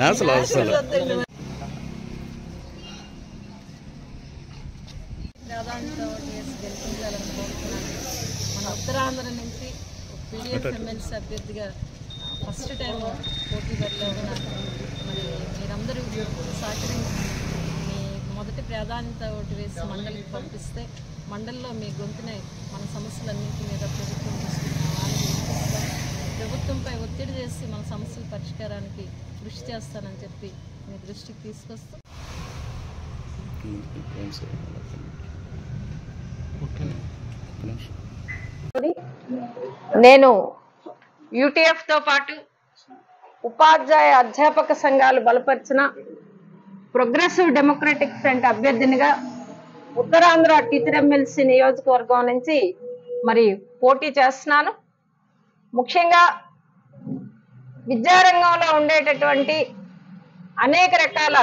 అసలు అసలు మన ఉత్తరాంధ్ర నుంచి పీడీఎఫ్ ఎమ్మెల్సీ అభ్యర్థిగా ఫస్ట్ టైం పోటీ పెట్టలేక మరి మీరందరూ సహకరించి మీ మొదటి ప్రాధాన్యత ఓటు వేసి మండలికి పంపిస్తే మండలిలో మీ గొంతునే మన సమస్యలన్నింటి మీద ప్రభుత్వం ప్రభుత్వంపై ఒత్తిడి చేసి మన సమస్యల పరిష్కారానికి కృషి చేస్తానని చెప్పి మీ దృష్టికి తీసుకొస్తాం. నేను యూటీఎఫ్తో పాటు ఉపాధ్యాయ అధ్యాపక సంఘాలు బలపరిచిన ప్రోగ్రెసివ్ డెమోక్రటిక్ ఫ్రంట్ అభ్యర్థినిగా ఉత్తరాంధ్ర టీచర్ ఎమ్మెల్సీ నియోజకవర్గం నుంచి మరి పోటీ చేస్తున్నాను. ముఖ్యంగా విద్యారంగంలో ఉండేటటువంటి అనేక రకాల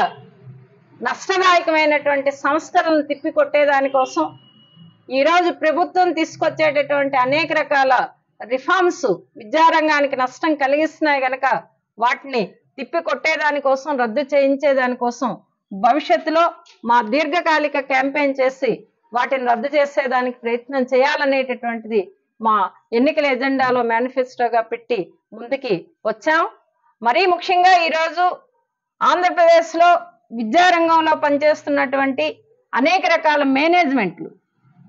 నష్టదాయకమైనటువంటి సంస్కరణలు తిప్పికొట్టేదానికోసం ఈరోజు ప్రభుత్వం తీసుకొచ్చేటటువంటి అనేక రకాల రిఫార్మ్స్ విద్యారంగానికి నష్టం కలిగిస్తున్నాయి కనుక వాటిని తిప్పికొట్టేదానికోసం రద్దు చేయించేదానికోసం భవిష్యత్తులో మా దీర్ఘకాలిక క్యాంపెయిన్ చేసి వాటిని రద్దు చేసేదానికి ప్రయత్నం చేయాలనేటటువంటిది మా ఎన్నికల ఎజెండాలో మేనిఫెస్టోగా పెట్టి ముందుకి వచ్చాం. మరీ ముఖ్యంగా ఈరోజు ఆంధ్రప్రదేశ్లో విద్యారంగంలో పనిచేస్తున్నటువంటి అనేక రకాల మేనేజ్మెంట్లు,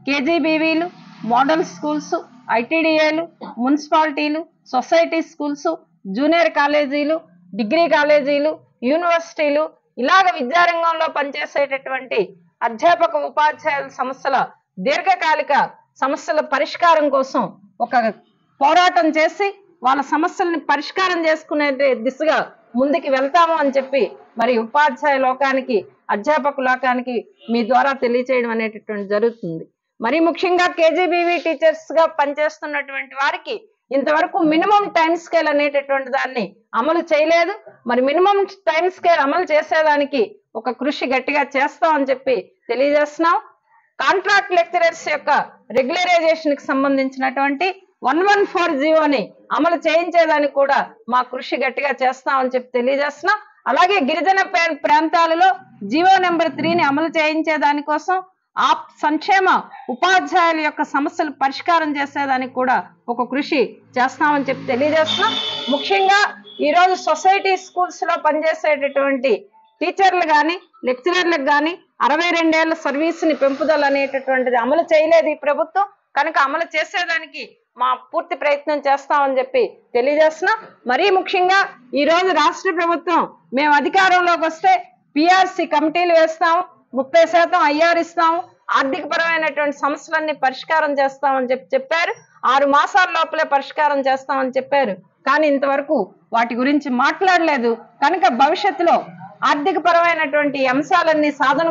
కేజీబీవీలు, మోడల్ స్కూల్స్, ఐటీడీఏలు, మున్సిపాలిటీలు, సొసైటీ స్కూల్స్, జూనియర్ కాలేజీలు, డిగ్రీ కాలేజీలు, యూనివర్సిటీలు ఇలాగ విద్యారంగంలో పనిచేసేటటువంటి అధ్యాపక ఉపాధ్యాయుల సమస్యల దీర్ఘకాలిక సమస్యల పరిష్కారం కోసం ఒక పోరాటం చేసి వాళ్ళ సమస్యల్ని పరిష్కారం చేసుకునే దిశగా ముందుకు వెళ్తాము అని చెప్పి మరి ఉపాధ్యాయ లోకానికి అధ్యాపక లోకానికి మీ ద్వారా తెలియచేయడం అనేటటువంటి జరుగుతుంది. మరి ముఖ్యంగా కేజీబీవీ టీచర్స్ గా పనిచేస్తున్నటువంటి వారికి ఇంతవరకు మినిమం టైం స్కేల్ అనేటటువంటి దాన్ని అమలు చేయలేదు. మరి మినిమం టైం స్కేల్ అమలు చేసేదానికి ఒక కృషి గట్టిగా చేస్తామని చెప్పి తెలియజేస్తున్నాం. కాంట్రాక్ట్ లెక్చరర్స్ యొక్క రెగ్యులరైజేషన్ కి సంబంధించినటువంటి 114 జీవోని అమలు చేయించేదానికి కూడా మా కృషి గట్టిగా చేస్తామని చెప్పి తెలియజేస్తున్నాం. అలాగే గిరిజన ప్రాంతాలలో జీవో నెంబర్ 3ని అమలు చేయించేదానికోసం ఆ సంక్షేమ ఉపాధ్యాయుల యొక్క సమస్యలు పరిష్కారం చేసేదానికి కూడా ఒక కృషి చేస్తామని చెప్పి తెలియజేస్తున్నాం. ముఖ్యంగా ఈరోజు సొసైటీ స్కూల్స్ లో పనిచేసేటటువంటి టీచర్లు కానీ లెక్చరర్లకు కానీ 62 ఏళ్ల సర్వీస్ని పెంపుదల అనేటటువంటిది అమలు చేయలేదు ఈ ప్రభుత్వం. కనుక అమలు చేసేదానికి మా పూర్తి ప్రయత్నం చేస్తామని చెప్పి తెలియజేస్తున్నాం. మరీ ముఖ్యంగా ఈరోజు రాష్ట్ర ప్రభుత్వం మేము అధికారంలోకి వస్తే పిఆర్సి కమిటీలు వేస్తాము, 30% ఐఆర్ ఇస్తాము, ఆర్థిక పరమైనటువంటి సమస్యలన్నీ పరిష్కారం చేస్తామని చెప్పారు. 6 మాసాల లోపలే పరిష్కారం చేస్తామని చెప్పారు. కానీ ఇంతవరకు వాటి గురించి మాట్లాడలేదు. కనుక భవిష్యత్తులో ఆర్థిక పరమైనటువంటి అంశాలన్నీ సాధన